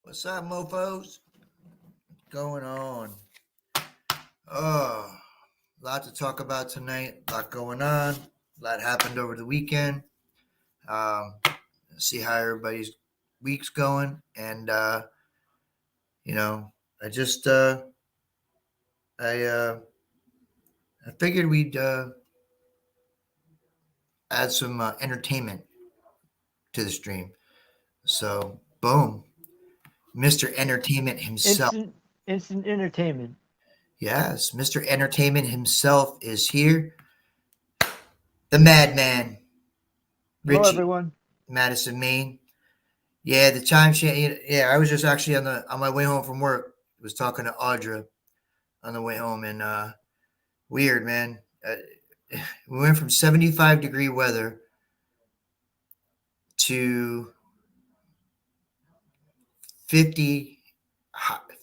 What's up, mofos? Going on? Oh, a lot to talk about tonight. A lot going on. A lot happened over the weekend. Um, see how everybody's week's going, and you know, I just I I figured we'd add some entertainment to the stream. So, boom, Mr. Entertainment himself. Instant entertainment. Yes, Mr. Entertainment himself is here. The Madman, Hello, Richie everyone. Madison, Maine. Yeah, the time change. Yeah, I was just actually on my way home from work. Was talking to Audra on the way home, and weird man. We went from 75-degree weather to 50,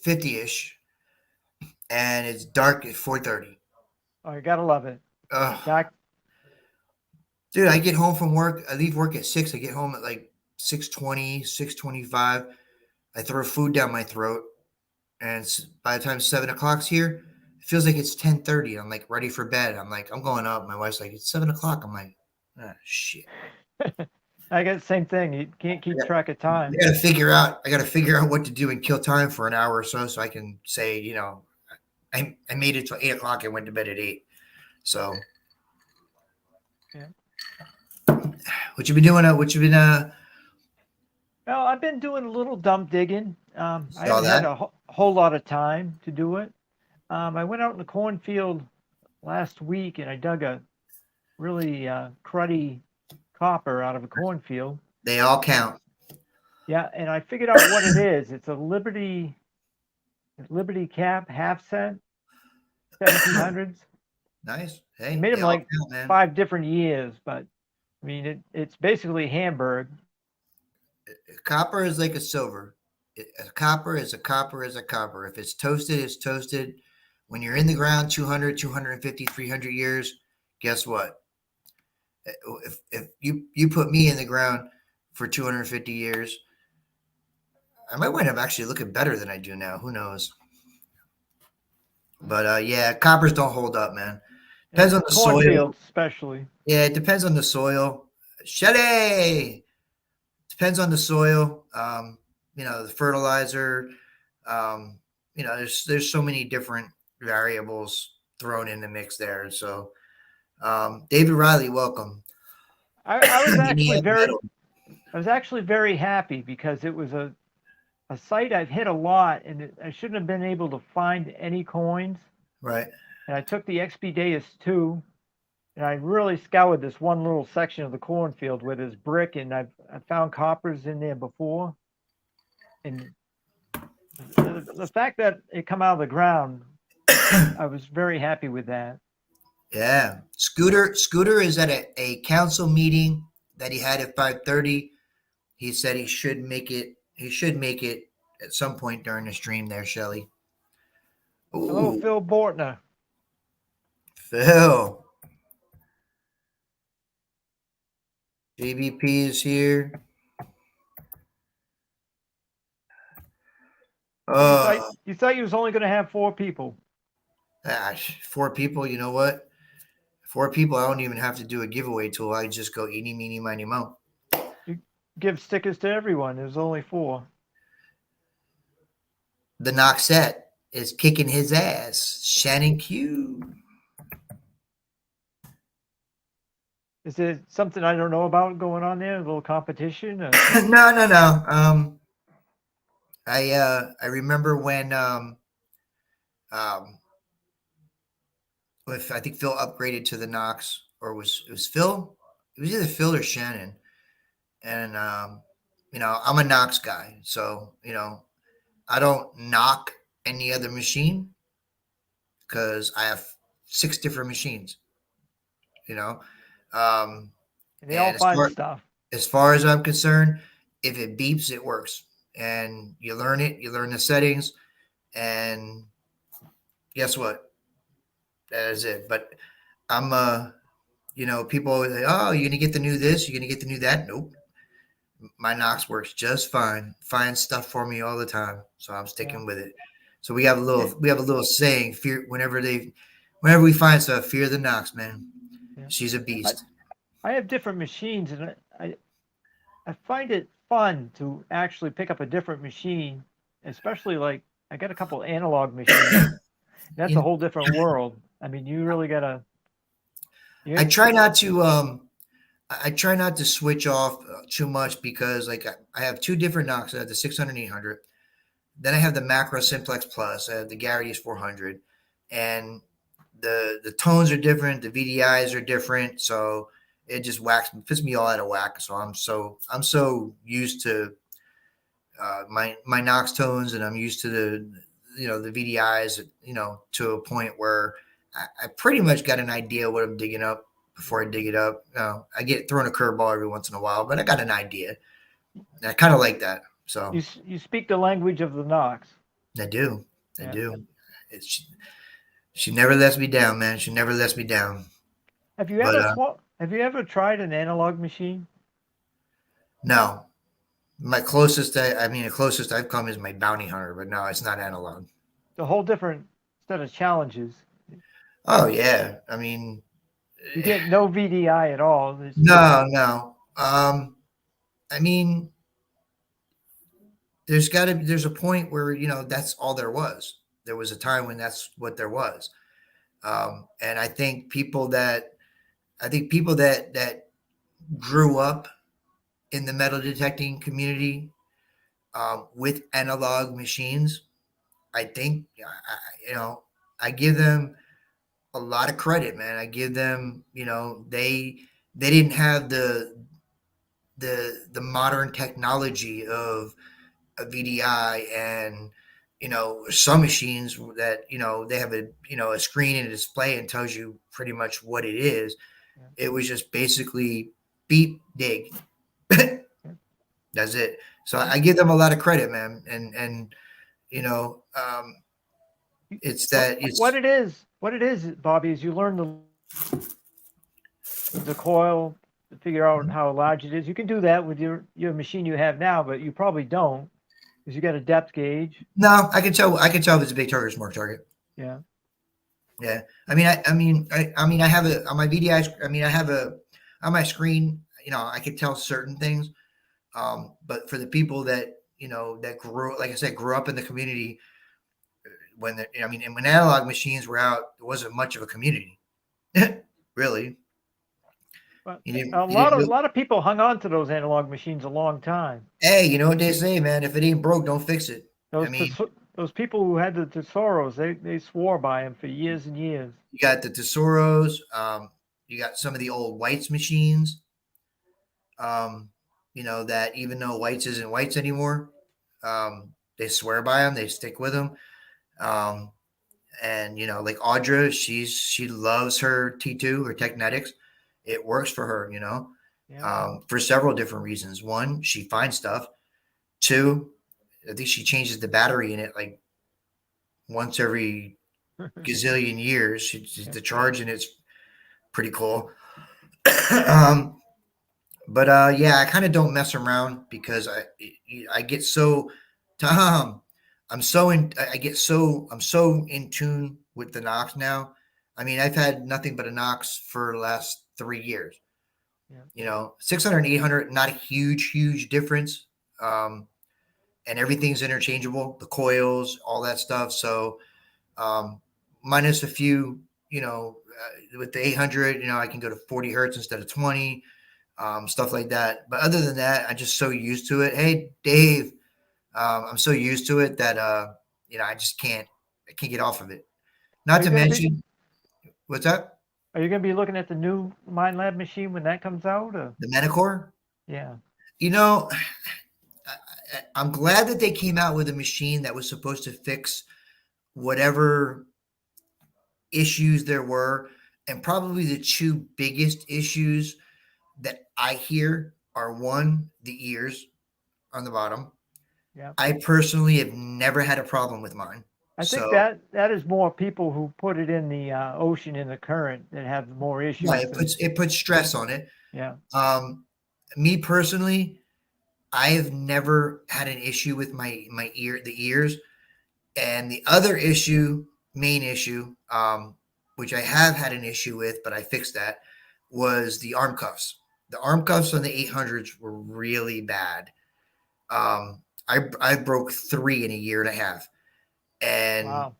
50-ish, and it's dark at 4:30. Oh, you gotta love it. Doc, Dude, I get home from work. I leave work at 6. I get home at like 6:20, 6:25. I throw food down my throat, and by the time 7 o'clock's here, it feels like it's 10:30. I'm like ready for bed. I'm like, I'm going up. My wife's like, it's 7 o'clock. I'm like, ah, shit. I got the same thing. You can't keep track of time. I gotta figure out what to do and kill time for an hour or so I can say, I made it till 8 o'clock and went to bed at 8. So Yeah. what you been doing? What you been Well, I've been doing a little dump digging. I saw haven't had that? a whole lot of time to do it. I went out in the cornfield last week and I dug a really cruddy copper out of a cornfield. They all count. Yeah, and I figured out what it is. It's a Liberty Cap half cent, 1700s. Nice. They Hey, made they them all like count, man. 5 different years, but I mean it's basically Hamburg. Copper is like a silver. A copper is a copper is a copper. If it's toasted, it's toasted. When you're in the ground 200, 250, 300 years, guess what? If you put me in the ground for 250 years, I might wind up actually looking better than I do now. Who knows? But yeah, coppers don't hold up, man. Depends on the soil. Cornfields, especially. Yeah, it depends on the soil. Shelly! Depends on the soil. The fertilizer. Um, there's so many different variables thrown in the mix there. So, David Riley, welcome. I was actually Indiana very metal, I was actually very happy because it was a site I've hit a lot and I shouldn't have been able to find any coins. right? And I took the Expeditus 2 and I really scoured this one little section of the cornfield where there's brick and I found coppers in there before. And the fact that it come out of the ground, I was very happy with that. Yeah. Scooter is at a council meeting that he had at 5:30. He said he should make it. He should make it at some point during the stream there, Shelly. Hello, Ooh, Phil Bortner. Phil. JBP is here. You thought you was only going to have 4 people. Gosh, 4 people. You know what? 4 people. I don't even have to do a giveaway tool. I just go eeny, meeny, miny, mo. You give stickers to everyone. There's only 4. The Noxette is kicking his ass. Shannon Q. Is there something I don't know about going on there? A little competition? No. I remember when um if I think Phil upgraded to the Knox, or it was Phil? It was either Phil or Shannon. And I'm a Knox guy, so I don't knock any other machine because I have 6 different machines. You know, um, And they all and find stuff. as far as I'm concerned, if it beeps, it works, and you learn it. You learn the settings, and guess what? That is it. But I'm people always say, "Oh, you're gonna get the new this. You're gonna get the new that." Nope. My Knox works just fine. Finds stuff for me all the time, so I'm Yeah. sticking with it. So we have a Yeah. little saying: fear whenever we find stuff, fear the Knox, man. Yeah. She's a beast. I have different machines, and I find it fun to actually pick up a different machine, especially like I got a couple analog machines. That's a You- whole different world. I mean, you really gotta. I You, try not to I try not to switch off too much because like I have two different Knox. I have the 600 800. Then I have the Macro Simplex Plus. I have the Garrity's 400, and the tones are different. The VDIs are different, so it just fits me all out of whack. So I'm so used to my Knox tones, and I'm used to the VDIs, to a point where I pretty much got an idea what I'm digging up before I dig it up. I get thrown a curveball every once in a while, but I got an idea. And I kind of like that. So you speak the language of the Knox. I do. I Yeah. do. She never lets me down, man. She never lets me down. Have you But ever Have you ever tried an analog machine? no, the closest I've come is my Bounty Hunter, but no, it's not analog. It's a whole different set of challenges. Oh yeah, I mean, You get no VDI at all. no. I mean, there's a point where that's all there was. There was a time when that's what there was, and I think people that grew up in the metal detecting community with analog machines, I think I give them a lot of credit, man. I give them, they didn't have the modern technology of a VDI and some machines that they have a screen and a display and tells you pretty much what it is. Yeah. It was just basically beep dig. That's it. So I give them a lot of credit, man. And it's that it's what it is, Bobby, is you learn the coil to figure out how large it is. You can do that with your machine you have now, but you probably don't because you got a depth gauge. no, I can tell if it's a big target or small target. Yeah. Yeah. I have on my VDI. I have on my screen. I can tell certain things. But for the people that that like I said, grew up in the community, when analog machines were out, there wasn't much of a community, really. But You a lot of people hung on to those analog machines a long time. Hey, you know what they say, man? If it ain't broke, don't fix it. Those people who had the Tesoros, they swore by them for years and years. You got the Tesoros. You got some of the old Whites machines. That even though Whites isn't Whites anymore, they swear by them. They stick with them. And like Audra, she loves her T2, her Technetics. It works for her, Yeah. For several different reasons. One, she finds stuff. Two, I think she changes the battery in it like once every gazillion years. The charge in it's pretty cool. But yeah, I kind of don't mess around because I get so Tom. I'm so in tune with the Knox now. I mean, I've had nothing but a Knox for the last 3 years. Yeah. 600 and 800, not a huge difference. And everything's interchangeable, the coils, all that stuff. So minus a few, with the 800, I can go to 40 hertz instead of 20. Stuff like that. But other than that, I'm just so used to it. Hey, Dave, I'm so used to it that I can't get off of it. Not to mention, what's that? Are you going to be looking at the new MindLab machine when that comes out? The Metacore? Yeah. I'm glad that they came out with a machine that was supposed to fix whatever issues there were, and probably the two biggest issues that I hear are, one, the ears on the bottom. Yeah. I personally have never had a problem with mine. I think that is more people who put it in the ocean in the current that have more issues. Yeah, it puts stress on it. Yeah. Me personally, I've never had an issue with the ears. And the other issue, main issue, which I have had an issue with, but I fixed that, was the arm cuffs. The arm cuffs on the 800s were really bad. I broke 3 in a year and a half, and Wow.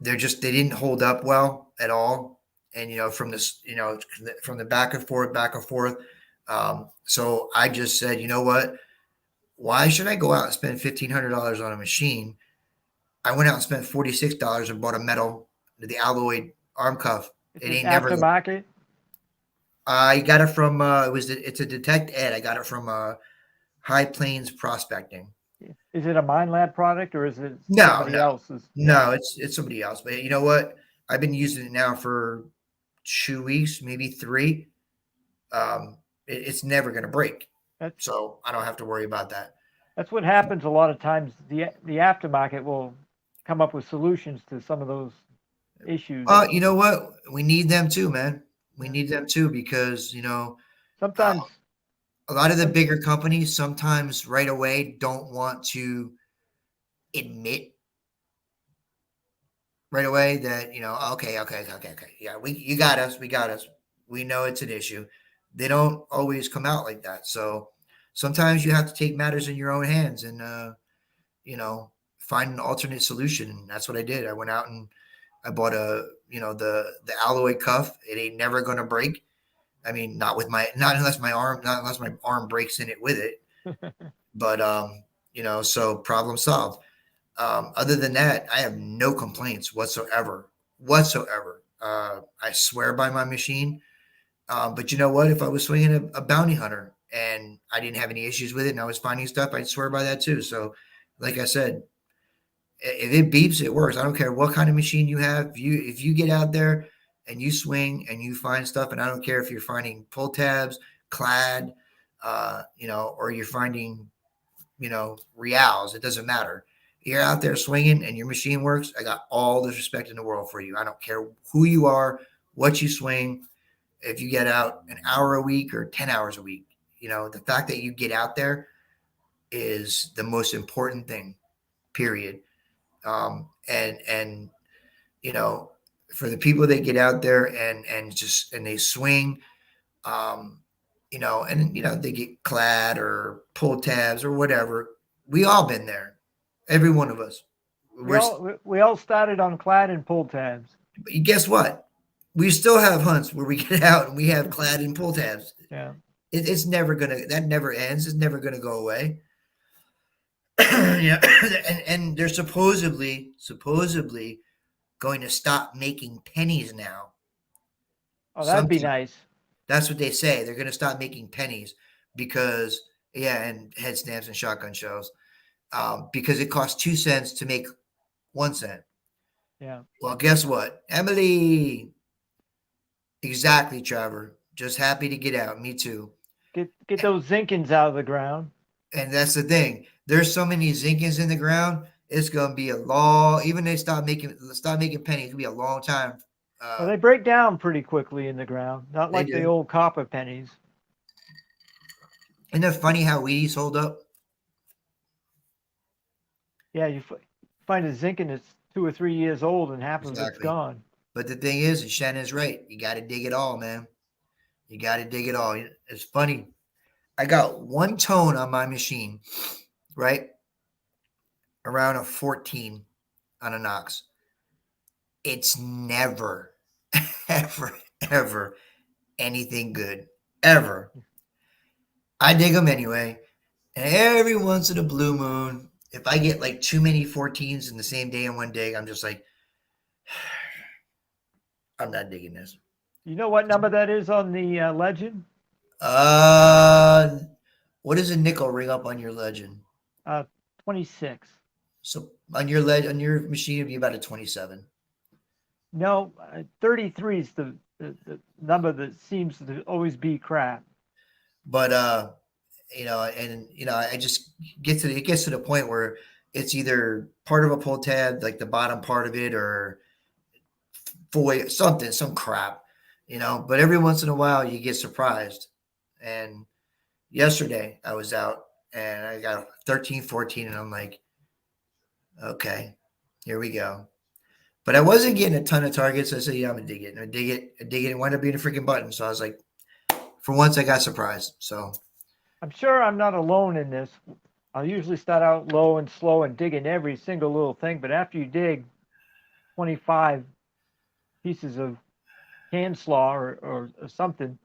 they didn't hold up well at all. And from this, from the back and forth. So I just said, you know what? Why should I go out and spend $1,500 on a machine? I went out and spent $46 and bought a metal, the alloy arm cuff. It's It an ain't never. aftermarket. I got it from. It's a Detect Ed. I got it from High Plains Prospecting. Is it a Mind Lab product or is it No, somebody no, else's? no. It's somebody else. But you know what? I've been using it now for 2 weeks, maybe 3. It's never going to break, That's so I don't have to worry about that. that's what happens a lot of times. The aftermarket will come up with solutions to some of those issues. You know what? We need them too, man. We need them too because Sometimes a lot of the bigger companies sometimes right away don't want to admit right away that okay, yeah, you got us, we know it's an issue. They don't always come out like that, so sometimes you have to take matters in your own hands and find an alternate solution. And that's what I did. I went out and I bought the alloy cuff. It ain't never going to break. I mean, not unless my arm breaks in it with it. But so problem solved. Other than that, I have no complaints whatsoever. I swear by my machine. But you know what? If I was swinging a bounty hunter and I didn't have any issues with it and I was finding stuff, I'd swear by that too. So, like I said, if it beeps, it works. I don't care what kind of machine you have. If you get out there and you swing and you find stuff, and I don't care if you're finding pull tabs, clad, or you're finding, reals. It doesn't matter. You're out there swinging and your machine works. I got all the respect in the world for you. I don't care who you are, what you swing. If you get out an hour a week or 10 hours a week, the fact that you get out there is the most important thing, period. And for the people that get out there and they swing, they get clad or pull tabs or whatever. We all been there, every one of us. we all started on clad and pull tabs. But guess what? We still have hunts where we get out and we have clad and pull tabs. Yeah, It's never that never ends. It's never gonna go away. Yeah, and they're supposedly going to stop making pennies now. oh, that'd be nice. That's what they say. They're going to stop making pennies because and head stamps and shotgun shells, because it costs 2 cents to make 1 cent. Yeah. Well, guess what, Emily? Exactly, Trevor. Just happy to get out. Me too. Get those Zinkins out of the ground. And that's the thing. There's so many Zinkins in the ground. It's gonna be a long. Even they stop making pennies. It'll be a long time. Well, they break down pretty quickly in the ground, not like the do. old copper pennies. Isn't it funny how Wheaties hold up? Yeah, you find a Zinkin that's 2 or 3 years old and half of it's Exactly. gone. But the thing is, and Shannon's right. You got to dig it all, man. You got to dig it all. It's funny. I got one tone on my machine, right? Around a 14 on a Knox. It's never, ever anything good. Ever. I dig them anyway. And every once in a blue moon, if I get like too many 14s in the same day in one dig, I'm just like, I'm not digging this. You know what number that is on the Legend? What does a nickel ring up on your Legend? 26. So on your machine, it'd be about a 27. No, 33 is the number that seems to always be crap. But I just it gets to the point where it's either part of a pull tab, like the bottom part of it, or some crap, But every once in a while, you get surprised, and yesterday I was out and I got 13, 14, and I'm like, okay, here we go. But I wasn't getting a ton of targets. I said, yeah, I'm gonna dig it. And I dig it. I dig it. It wound up being a freaking button. So I was like, for once, I got surprised. So I'm sure I'm not alone in this. I'll usually start out low and slow and digging every single little thing, but after you dig 25 pieces of hand slaw or something,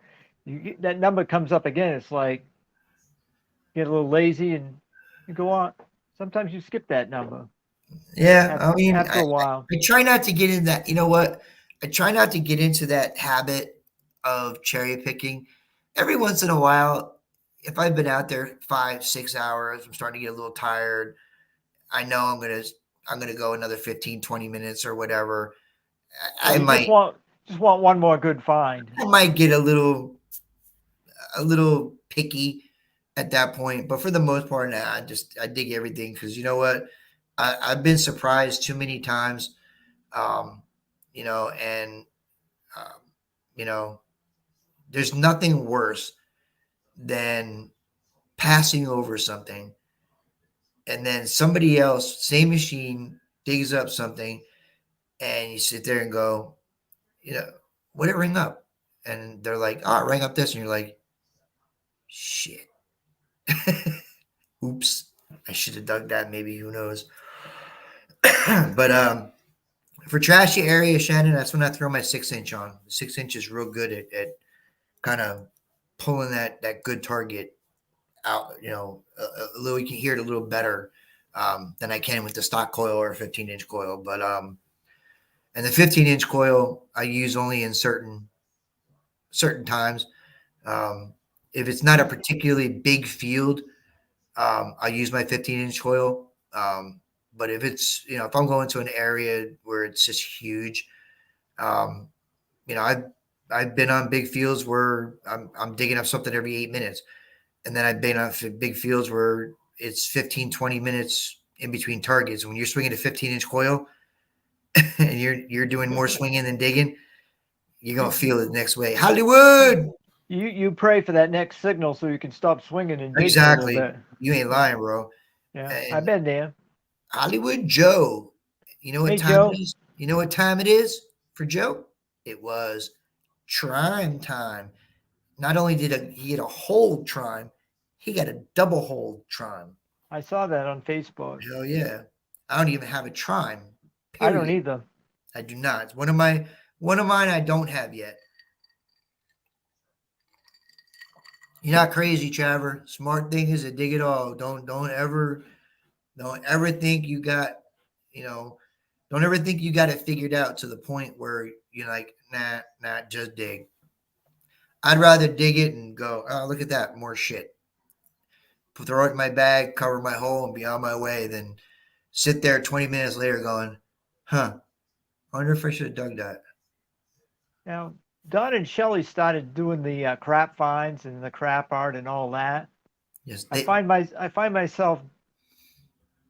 that number comes up again. It's like get a little lazy and you go on. Sometimes you skip that number yeah, I mean, after a while. I try not to get in that. You know what? I try not to get into that habit of cherry picking. Every once in a while, if I've been out there 5, 6 hours, I'm starting to get a little tired. I know I'm gonna go another 15, 20 minutes or whatever. I You might just want one more good find. I might get a little picky at that point, but for the most part, nah, I dig everything because you know what, I've been surprised too many times, um, and um, you know, there's nothing worse than passing over something and then somebody else, same machine, digs up something, and you sit there and go, you know, what did it ring up? And they're like, oh, it rang up this, and you're like, shit. Oops, I should have dug that. Maybe, who knows? But for trashy area, Shannon, that's when I throw my 6-inch on. The 6-inch is real good at kind of pulling that good target out. A little, you can hear it a little better than I can with the stock coil or a 15-inch coil. But and the 15-inch coil I use only in certain times. If it's not a particularly big field, I use my 15-inch coil. But if it's, if I'm going to an area where it's just huge, um, I've been on big fields where I'm digging up something every 8 minutes. And then I've been on big fields where it's 15, 20 minutes in between targets. When you're swinging a 15-inch coil and you're doing more swinging than digging, you're going to feel it the next way. Hollywood! You pray for that next signal so you can stop swinging and dig Exactly. for a little bit. You ain't lying, bro. Yeah, And I've been there. Hollywood Joe. You know what Hey, time Joe. it is? You know what time it is for Joe? It was trime time. Not only did he get a hold trime, he got a double hold trime. I saw that on Facebook. Hell yeah. I don't even have a trime. I don't either. I do not. It's one of mine I don't have yet. You're not crazy, Traver. Smart thing is to dig it all. Don't ever think you got, don't ever think you got it figured out to the point where you're like, nah, just dig. I'd rather dig it and go, oh, look at that, more shit. Throw it in my bag, cover my hole, and be on my way than sit there 20 minutes later going, I wonder if I should have dug that. Now, Don and Shelley started doing the crap finds and the crap art and all that. Yes, I find myself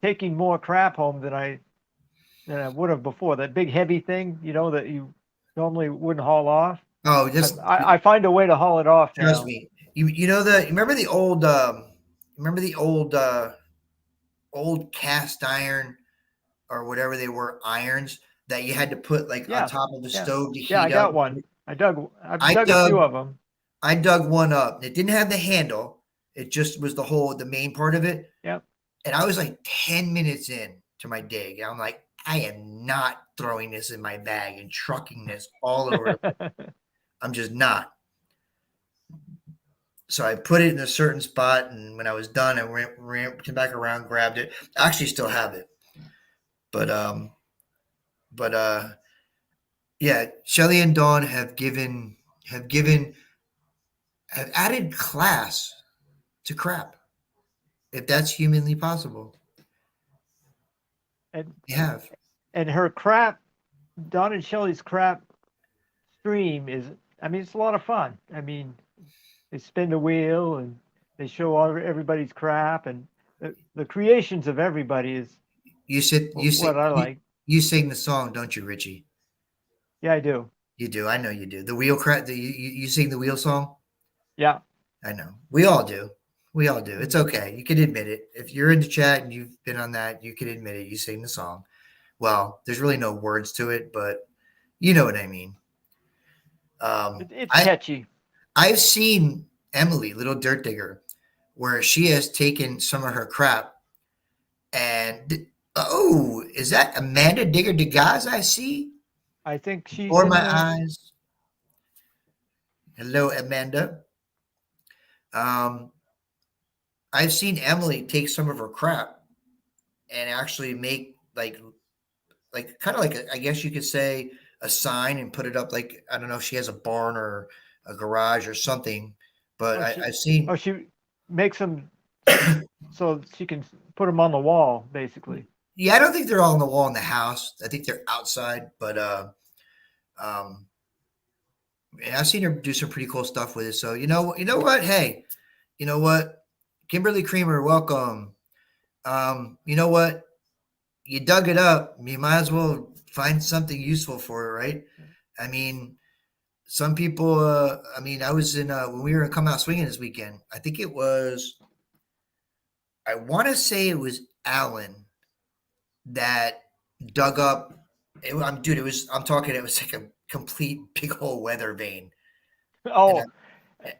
taking more crap home than I would have before. That big heavy thing, that you normally wouldn't haul off. Oh, just I find a way to haul it off. Trust me. You remember the old old cast iron or whatever they were, irons that you had to put on top of the stove to heat up? Yeah, I got one. I've dug a few of them. I dug one up. It didn't have the handle. It just was the main part of it. Yep. And I was like 10 minutes in to my dig. And I'm like, I am not throwing this in my bag and trucking this all over. I'm just not. So I put it in a certain spot, and when I was done, I came back around, grabbed it. I actually still have it. But yeah, Shelly and Dawn have added class to crap, if that's humanly possible. And they have. And her crap, Dawn and Shelley's crap stream is, it's a lot of fun. They spin the wheel and they show everybody's crap, and the creations of everybody is what I like. You sing the song, don't you, Richie? Yeah, I do. You do. I know you do. The wheel crap. You sing the wheel song? Yeah. I know. We all do. We all do. It's okay. You can admit it. If you're in the chat and you've been on that, you can admit it. You sing the song. Well, there's really no words to it, but you know what I mean. It's I catchy. I've seen Emily, Little Dirt Digger, where she has taken some of her crap and oh, is that Amanda Digger DeGaz I see I think she's before in my the. eyes? Hello, Amanda. Um, I've seen Emily take some of her crap and actually make like kind of like I guess you could say a sign and put it up like I don't know if she has a barn or a garage or something, but Oh, she. I've seen Oh, she makes them so she can put them on the wall, basically. yeah, I don't think they're all on the wall in the house. I think they're outside, but um yeah, I've seen her do some pretty cool stuff with it. So you know what? Hey, you know what? Kimberly Creamer, welcome. You know what? You dug it up. You might as well find something useful for it, right? I mean, some people. I mean, I was in when we were in Come Out Swinging this weekend. I think it was. I want to say it was Alan that dug up. Dude. It was. I'm talking. It was like a complete big old weather vane, and Oh, I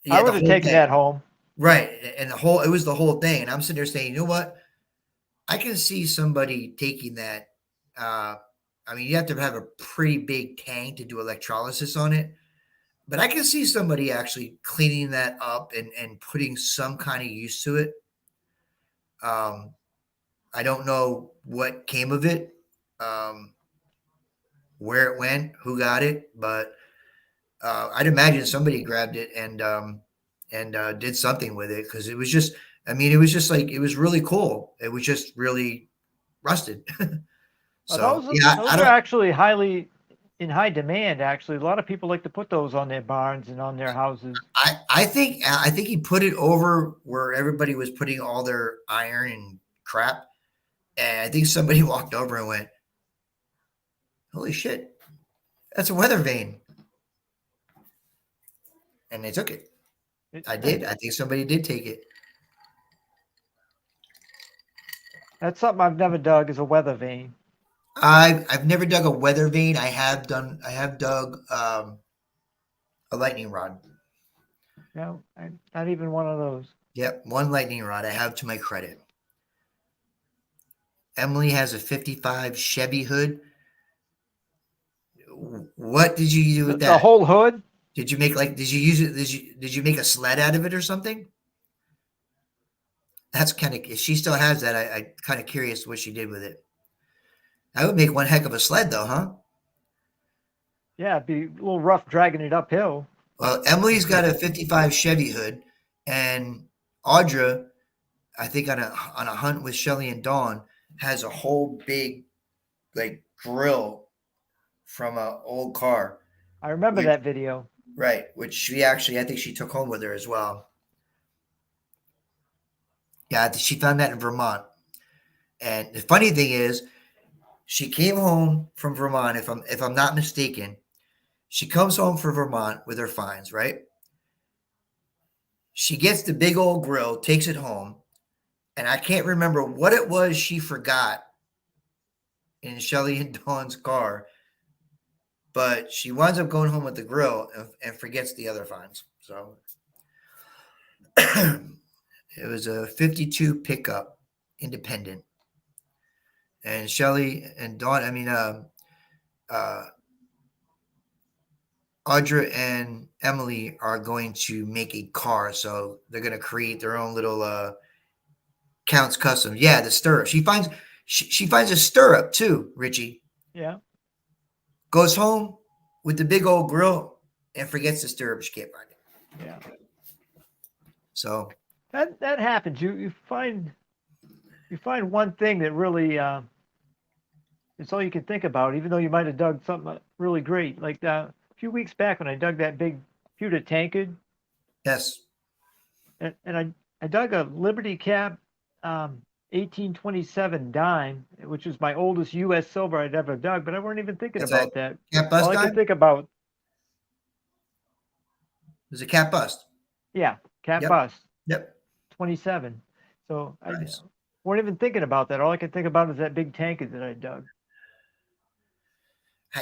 yeah, the would have whole taken thing. that home. Right, and the whole. It was the whole thing, and I'm sitting there saying, you know what? I can see somebody taking that. Uh, I mean, you have to have a pretty big tank to do electrolysis on it, but I can see somebody actually cleaning that up and putting some kind of use to it. Um, I don't know what came of it, um, where it went, who got it, but I'd imagine somebody grabbed it and did something with it because it was just. I mean, it was just like it was really cool. It was just really rusted. So yeah, I Those are don't. actually highly in high demand. Actually, a lot of people like to put those on their barns and on their houses. I think he put it over where everybody was putting all their iron and crap, and I think somebody walked over and went, "Holy shit, that's a weather vane," and they took it. It, I did. I think somebody did take it. that's something I've never dug is a weather vane. I've never dug a weather vane. I have done. I have dug a lightning rod. No, not even one of those. Yep, one lightning rod. I have to my credit. Emily has a '55 Chevy hood. What did you do with The that? whole hood. Did you make like? Did you use it? Did you make a sled out of it or something? That's kind of. If she still has that, I kind of curious what she did with it. That would make one heck of a sled, though, huh? Yeah, it'd be a little rough dragging it uphill. Well, Emily's got a '55 Chevy hood, and Audra, I think on a hunt with Shelly and Dawn, has a whole big like grill from an old car. I remember Which, that video. right, which she actually I think she took home with her as well. Yeah, she found that in Vermont. And the funny thing is, she came home from Vermont. If I'm not mistaken, she comes home from Vermont with her finds. Right, she gets the big old grill, takes it home, and I can't remember what it was she forgot in Shelly and Dawn's car, but she winds up going home with the grill and forgets the other finds. So it was a '52 pickup, independent, and Shelly and Dawn. I mean, Audra and Emily are going to make a car, so they're going to create their own little Count's custom. Yeah, the stirrup. She finds a stirrup too. Richie Yeah, goes home with the big old grill and forgets the stirrup. She can't find it. yeah. So That happens. You find one thing that really it's all you can think about, even though you might have dug something really great. Like a few weeks back when I dug that big pewter tankard, yes, and I dug a Liberty Cap 1827 dime, which is my oldest U.S. silver I'd ever dug, but I weren't even thinking that's about a that. cat bust All I time. could think about, It was a cat bust. yeah, cap Yep. bust. Yep. 27. So I Nice. weren't even thinking about that. All I could think about is that big tanker that I dug.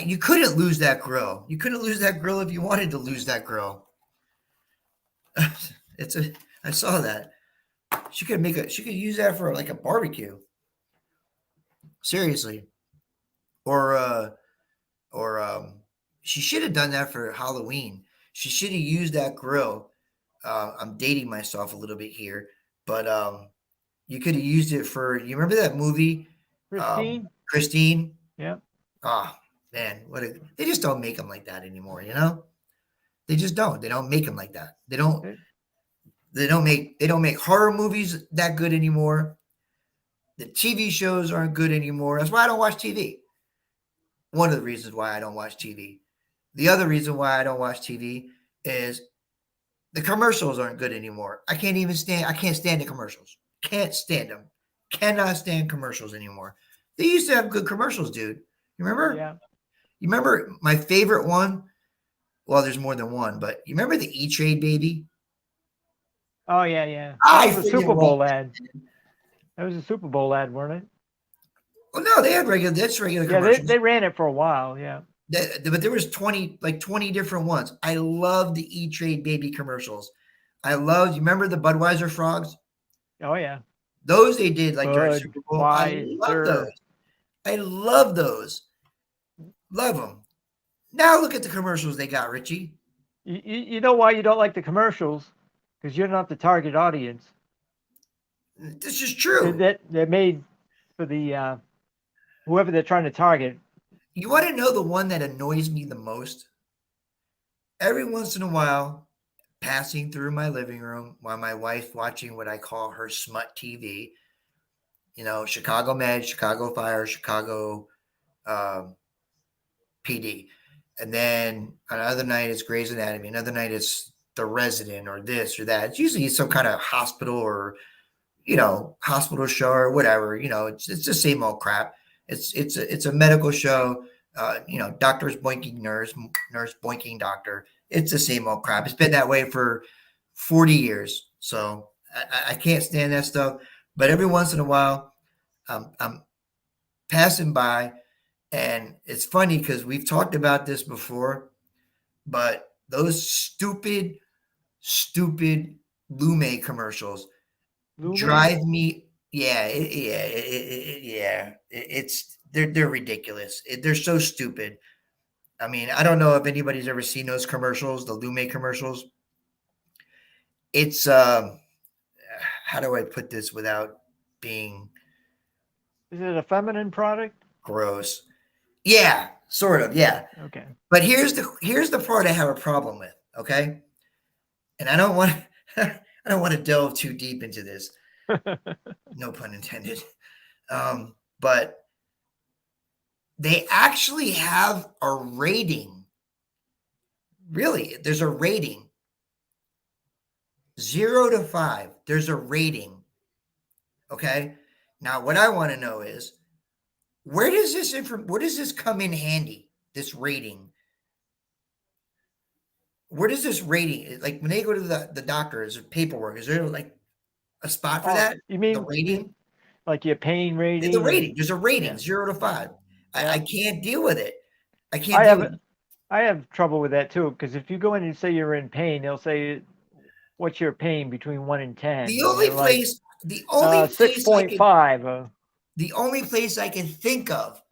You couldn't lose that grill. You couldn't lose that grill if you wanted to lose that grill. I saw that. She could use that for like a barbecue. Seriously. Or she should have done that for Halloween. She should have used that grill. I'm dating myself a little bit here, but you could have used it for. You remember that movie, Christine? Christine? Yeah. Oh man, they just don't make them like that anymore. You know, they just don't. They don't make them like that. They don't make horror movies that good anymore. The TV shows aren't good anymore. That's why I don't watch TV. One of the reasons why I don't watch TV. The other reason why I don't watch TV is the commercials aren't good anymore. I can't stand the commercials. Can't stand them. Cannot stand commercials anymore. They used to have good commercials, dude. You remember? Yeah. You remember my favorite one? Well, there's more than one, but you remember the E-Trade baby? Oh yeah, yeah. I That was a freaking Super Bowl love ad. That was a Super Bowl ad, weren't it? Well, no, they had regular Yeah, commercials. they ran it for a while. Yeah. But there was 20 different ones. I love the E-Trade baby commercials. You remember the Budweiser frogs? Oh yeah. Those they did like during Super Bowl. I love Budweiser. those. I love those. Love them. Now look at the commercials they got, Richie. You know why you don't like the commercials? Because you're not the target audience. This is true. They're made for the whoever they're trying to target. You want to know the one that annoys me the most? Every once in a while, passing through my living room while my wife's watching what I call her smut TV, you know, Chicago Med, Chicago Fire, Chicago PD. And then another night it's Grey's Anatomy. Another night it's The Resident or this or that. It's usually some kind of hospital or, you know, hospital show or whatever. You know, it's the same old crap. It's a medical show. You know, doctor's boinking nurse boinking doctor. It's the same old crap. It's been that way for 40 years. So I can't stand that stuff. But every once in a while, I'm passing by, and it's funny because we've talked about this before, but those stupid Lume commercials drive me. Yeah, they're ridiculous. They're so stupid. I mean, I don't know if anybody's ever seen those commercials, the Lume commercials. It's how do I put this without being? Is it a feminine product? Gross. Yeah, sort of. Yeah. Okay. But here's the part I have a problem with. Okay, and I don't want to delve too deep into this. No pun intended. But they actually have a rating. Really, there's a rating. 0 to 5. There's a rating. Okay. Now, what I want to know is, where does this come in handy? This rating. Where does this rating, like when they go to the doctor, is there paperwork? Is there like a spot for that? You mean the rating? Like your pain rating? The rating. There's a rating, Yeah. 0 to 5. Yeah. I can't deal with it. I have trouble with that too, because if you go in and say you're in pain, they'll say, "What's your pain between 1 and 10?" The only place, 6.5. The only place I can think of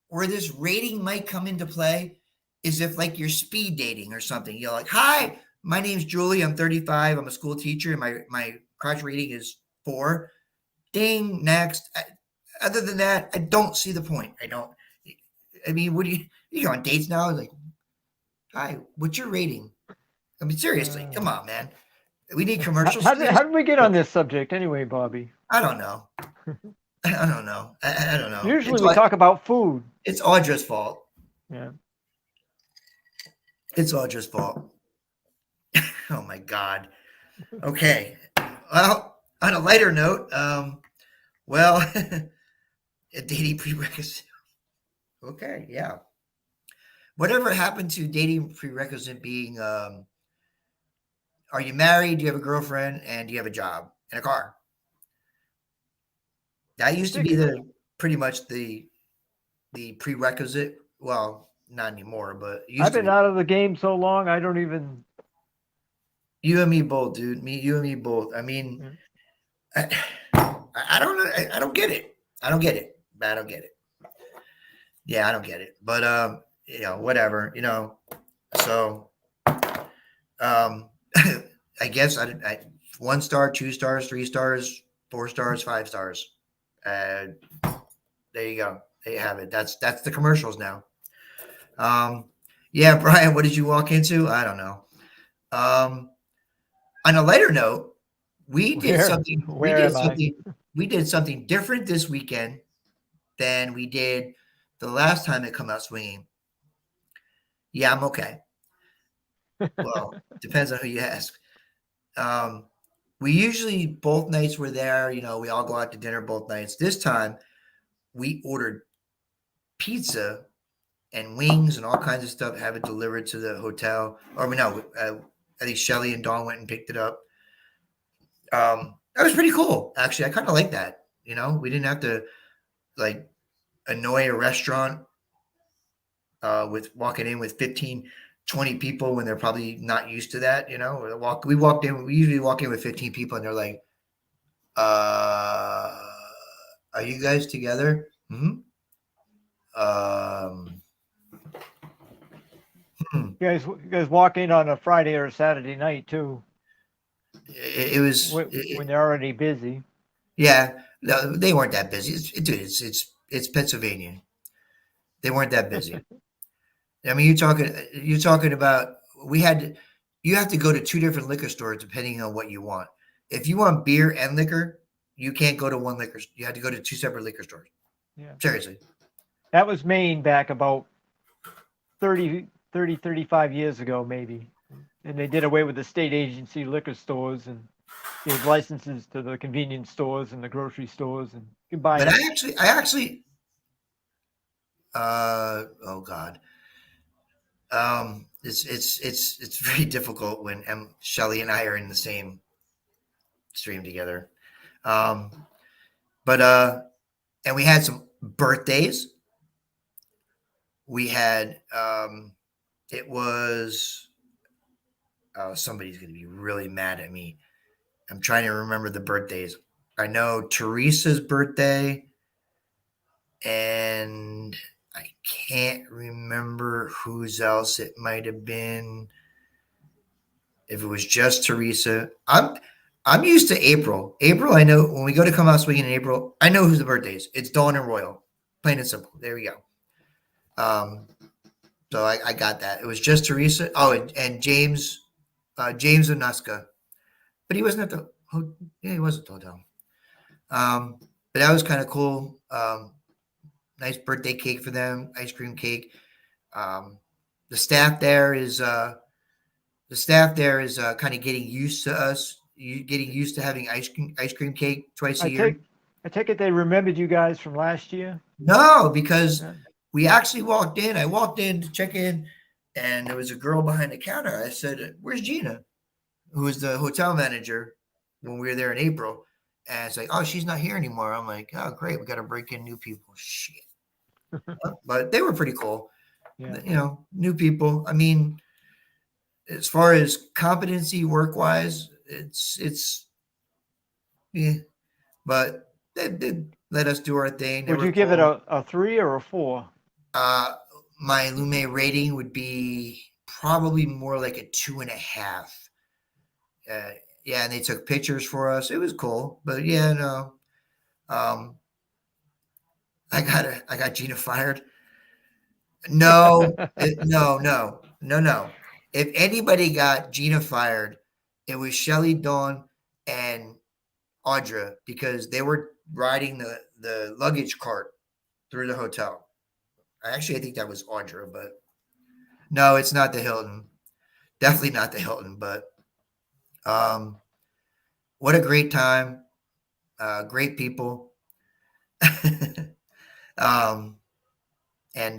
where this rating might come into play is if like you're speed dating or something. You're like, "Hi, my name's Julie. I'm 35. I'm a school teacher, and my crotch rating is 4. Ding, next." Other than that, I don't see the point. I mean, what do you go on dates now? Like, "Hi, what's your rating?" I mean, seriously, come on, man. We need commercials. How did we get on this subject anyway, Bobby? I don't know. I don't know. I don't know. Usually we talk about food. It's Audra's fault. Yeah. It's Audra's fault. Oh my God. Okay. Well, on a lighter note, a dating prerequisite. Okay, yeah. Whatever happened to dating prerequisite being, are you married? Do you have a girlfriend? And do you have a job? in a car. That used to be pretty much the prerequisite. Well, not anymore, but it used I've to been be. out of the game so long, I don't even. You and me both, dude. You and me both. I mean, Mm. I don't know. I don't get it. I don't get it. I don't get it. Yeah, I don't get it. But whatever. So I guess I 1 star, 2 stars, 3 stars, 4 stars, 5 stars. There you go. There you have it. That's the commercials now. Yeah, Brian, what did you walk into? I don't know. On a lighter note, we did something. We Where did am I? something. We did something different this weekend than we did the last time it come out swinging. Yeah, I'm okay. Well, depends on who you ask. We usually both nights were there. We all go out to dinner both nights. This time, we ordered pizza and wings and all kinds of stuff. Have it delivered to the hotel. Or no, I think Shelly and Dawn went and picked it up. That was pretty cool, actually. I kind of like that. We didn't have to like annoy a restaurant with walking in with 15, 20 people when they're probably not used to that. We walked in. We usually walk in with 15 people, and they're like, "Are you guys together?" Hmm. Um. Hmm. You guys walk in on a Friday or a Saturday night too, It was. when they're already busy. Yeah. No, they weren't that busy. Dude, it's Pennsylvania. They weren't that busy. I mean, you're talking about you have to go to 2 different liquor stores depending on what you want. If you want beer and liquor, you can't go to one liquor. You have to go to 2 separate liquor stores. Yeah. Seriously. That was Maine back about 35 years ago, maybe. And they did away with the state agency liquor stores and gave licenses to the convenience stores and the grocery stores, and you can buy But them. I actually, oh God, it's very difficult when Shelly and I are in the same stream together. Um, but and we had some birthdays. We had it was somebody's going to be really mad at me. I'm trying to remember the birthdays. I know Teresa's birthday, and I can't remember whose else it might have been. If it was just Teresa, I'm used to April. April, I know when we go to come out swinging in April, I know who's the birthdays. It's Dawn and Royal, plain and simple. There we go. So I got that. It was just Teresa. Oh, and James, James Onuska, but he wasn't at the. Yeah, he was at the hotel. But that was kind of cool. Nice birthday cake for them, ice cream cake. Um, the staff there is kind of getting used to us. Getting used to having ice cream cake twice a year. I take it they remembered you guys from last year. No, because Yeah. we actually walked in. I walked in to check in, and there was a girl behind the counter. I said, "Where's Gina?" Who was the hotel manager when we were there in April. And it's like, "Oh, she's not here anymore." I'm like, "Oh, great. We got to break in new people." Shit. But they were pretty cool. Yeah. New people. I mean, as far as competency work wise, it's yeah. But they did let us do our thing. They Would were you give it cool. a 3 or a 4? My Lume rating would be probably more like a 2.5. Yeah, and they took pictures for us. It was cool, but yeah, no. Um, I got Gina fired. No, no. If anybody got Gina fired, it was Shelly, Dawn, and Audra because they were riding the luggage cart through the hotel. I think that was Audra, but no, it's not the Hilton. Definitely not the Hilton, but um, what a great time. Great people. um, and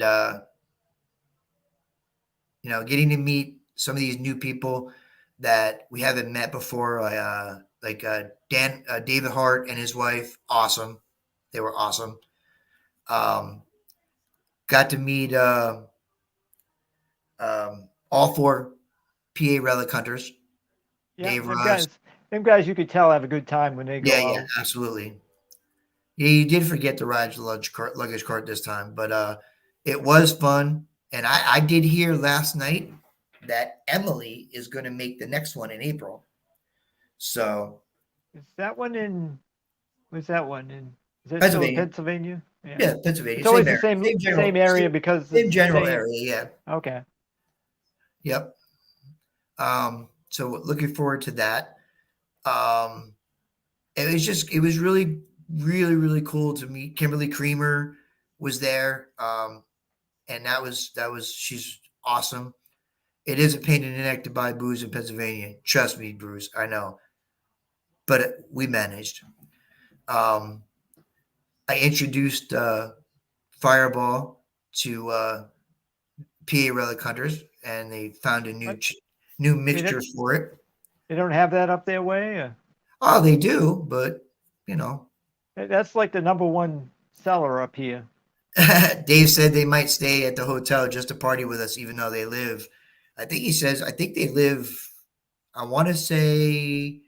getting to meet some of these new people that we haven't met before. like David Hart and his wife, awesome. They were awesome. Got to meet all four PA relic hunters. Yeah, Dave Ross. them guys, you could tell have a good time when they Yeah, go yeah, out. absolutely. Yeah, you did forget to ride the luggage cart this time, but it was fun. And I did hear last night that Emily is going to make the next one in April. So Is that one in? Was that one in? Is that still in Pennsylvania, Pennsylvania? Yeah. yeah, Pennsylvania, It's always same the area, same general, area because same it's the general same. area. Yeah, Okay. yep. So looking forward to that. Um, it was really, really, really cool to meet Kimberly Creamer was there. And she's awesome. It is a pain in the neck to buy booze in Pennsylvania. Trust me, Bruce, I know. But we managed. Um, I introduced Fireball to PA Relic Hunters, and they found a But new they don't mixture for it. they don't have that up their way. Oh, they do, but you know, That's like the number one seller up here. Dave said they might stay at the hotel just to party with us, even though they live. I think they live. I want to say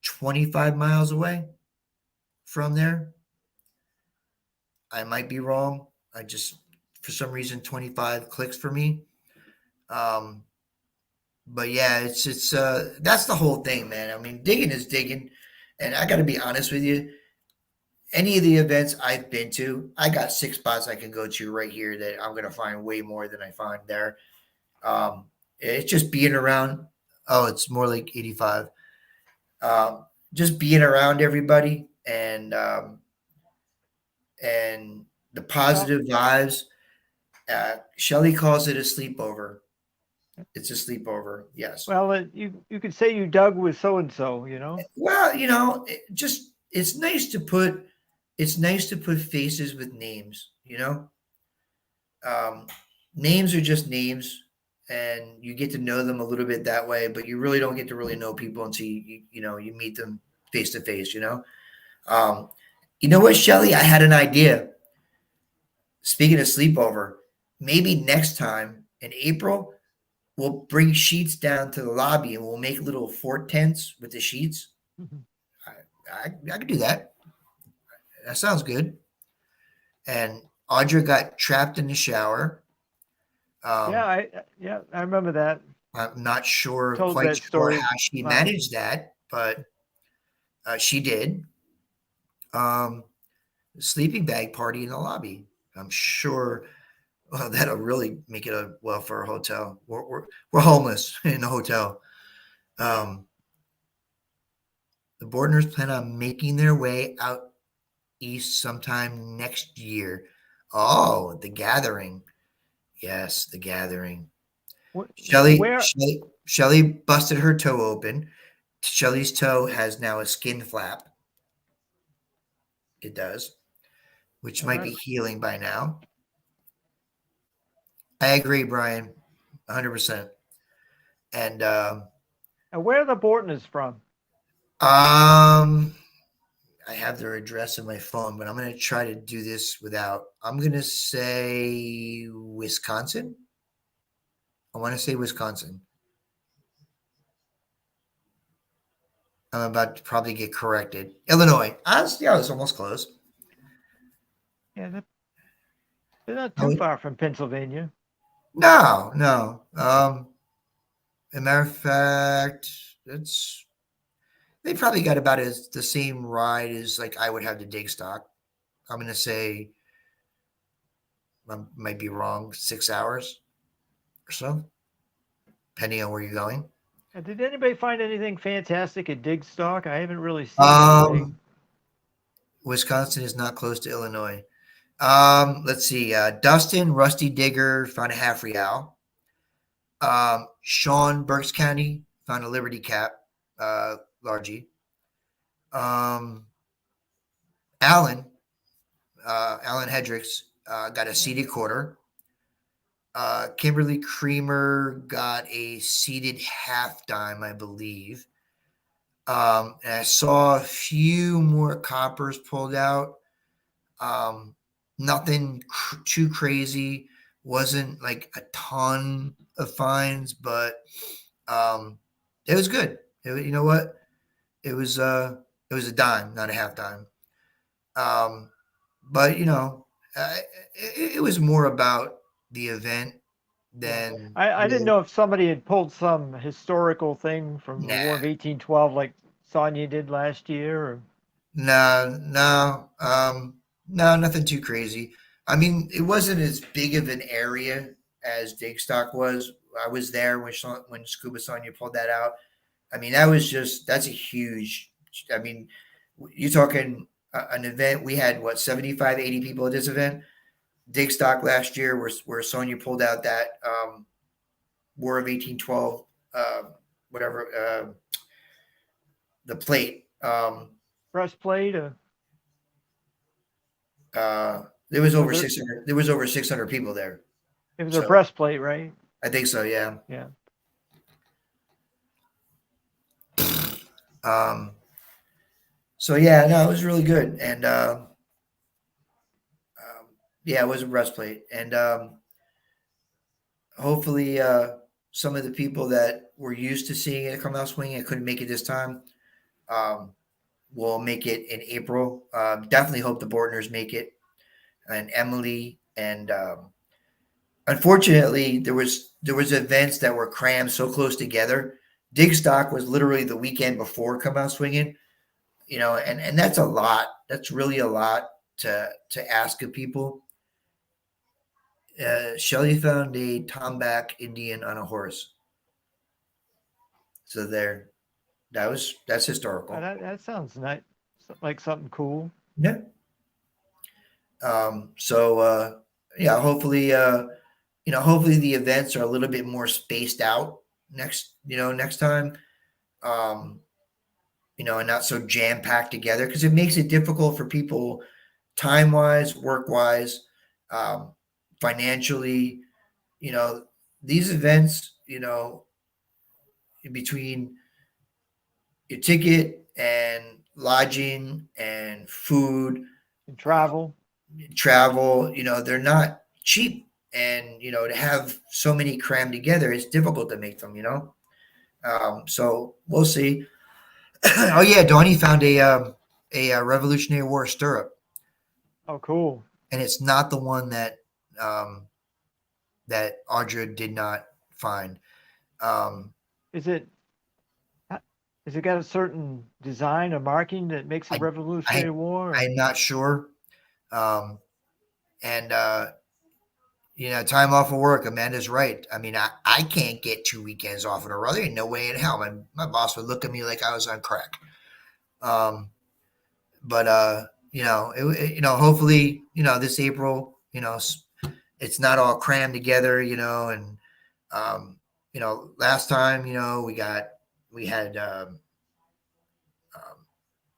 25 miles away from there. I might be wrong. I just, for some reason, 25 clicks for me. Um, but yeah, it's that's the whole thing, man. I mean, digging is digging, and I got to be honest with you. Any of the events I've been to, I got 6 spots I can go to right here that I'm gonna find way more than I find there. It's just being around. Oh, it's more like 85. Just being around everybody and the Well, positive vibes. Shelly calls it a sleepover. It's a sleepover. Yes. you could say you dug with so and so. You know. Well, it's nice to put faces with names. Um, Names are just names, and you get to know them a little bit that way. But you really don't get to really know people until you meet them face to face. Um, you know what, Shelly? I had an idea. Speaking of sleepover, maybe next time in April, we'll bring sheets down to the lobby and we'll make little fort tents with the sheets. Mhm. I could do that. That sounds good. And Audra got trapped in the shower. Yeah, Um, I remember that. I'm not Told quite that sure story. how she Wow. managed that, but she did. Um, Sleeping bag party in the lobby. I'm sure that'll really make it a well for a hotel. We're homeless in the hotel. Um, the Boardners plan on making their way out east sometime next year. Oh, the gathering. Yes, the gathering. Where? Shelly busted her toe open. Shelly's toe has now a skin flap. It does, which Oh, might be healing by now. I agree, Brian, 100%. And and where are the Bortons from? um, I have their address in my phone, but I'm going to try to do this without. I'm going to say Wisconsin. I want to say Wisconsin. I'm about to probably get corrected. Illinois. Yeah, I was almost close. Yeah, they're not too Oh, far from Pennsylvania. no, no. As a matter of fact, it's they probably got about the same ride as like I would have to dig stock. I'm gonna say I might be wrong, 6 hours or so, depending on where you're going. Did anybody find anything fantastic at Digstock? I haven't really seen anything. Um, Wisconsin is not close to Illinois. Let's see. Dustin Rusty Digger found a half real. Sean Berks County found a Liberty Cap, largie. Um, Alan Alan Hendricks got a seated quarter. Kimberly Creamer got a seated half dime, I believe. And I saw a few more coppers pulled out. Nothing too crazy. Wasn't like a ton of fines, but it was good. You know what? It was a dime, not a half dime. Um, but it was more about the event Yeah. than I didn't really. know if somebody had pulled some historical thing from the War Nah, of 1812 like Sonia did last year. Or, no, no, nothing too crazy. I mean, it wasn't as big of an area as Digstock was. I was there when Scuba Sonia pulled that out. I mean, that's a huge. I mean, you're talking an event. We had what 75, 80 people at this event. Digstock last year, where Sonia pulled out that War of 1812, whatever the plate. breastplate, or There was over was it? 600. There was over 600 people there. It was a So breastplate, right? I think so. Yeah. Yeah. Um, so yeah, no, it was really good, and yeah, it was a breastplate, and hopefully, some of the people that were used to seeing it come out swinging and couldn't make it this time, um, will make it in April. Definitely hope the Bortners make it, and Emily, and unfortunately, there was events that were crammed so close together. Digstock was literally the weekend before Come Out Swinging, and that's a lot. That's really a lot to ask of people. Shelley found a Tomback Indian on a horse. So that's historical. That sounds nice, like something cool. Yeah. So yeah, hopefully the events are a little bit more spaced out next time. Um, and not so jam packed together because it makes it difficult for people time wise, work wise, um, financially. You know, these events, between your ticket and lodging and food, And travel. travel, they're not cheap. And, to have so many crammed together, it's difficult to make them. So we'll see. Oh yeah, Donnie found a Revolutionary War stirrup, Oh, cool. and it's not the one um, that Audra did not find. Um, Is it? Has it got a certain design or marking that makes it I, I, Revolutionary War? Or? I'm not sure. Um, and time off of work. Amanda's right. I mean, I can't get 2 weekends off in a row. There ain't no way in hell. My boss would look at me like I was on crack. Um, but hopefully, this April, it's not all crammed together, and last time, we had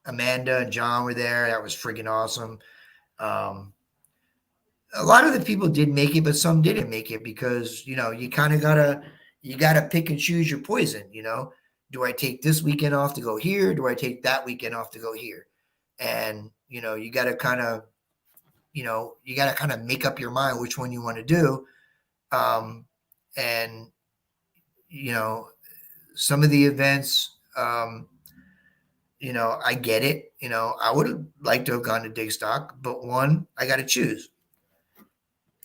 Amanda and John were there. That was freaking awesome. Um, a lot of the people did make it, but some didn't make it because you kind of gotta pick and choose your poison. Do I take this weekend off to go here? Do I take that weekend off to go here? And you gotta kind of make up your mind which one you want to do. And some of the events, I get it. I would have liked to have gone to Digstock, but one, I got to choose.